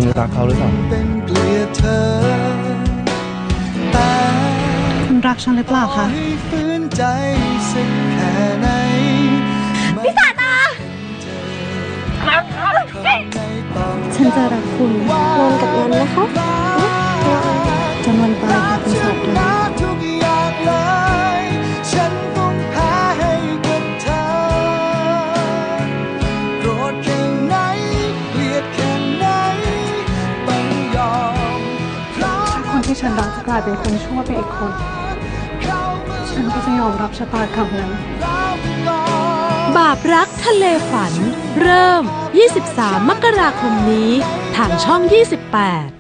คุณจะรักเขาหรือเปล่าคุณรักฉันหรือเปล่าคะพี่สาตาฉันจะรักคุณนอนกับนั้นนะคะ จนวันตายค่ะคุณสาตราคนที่ฉันรักจะกลายเป็นคนชั่วไปอีกคน ฉันก็จะยอมรับชะตากรรมนั้น บาปรักทะเลฝัน เริ่ม 23 มกราคมนี้ ทางช่อง 28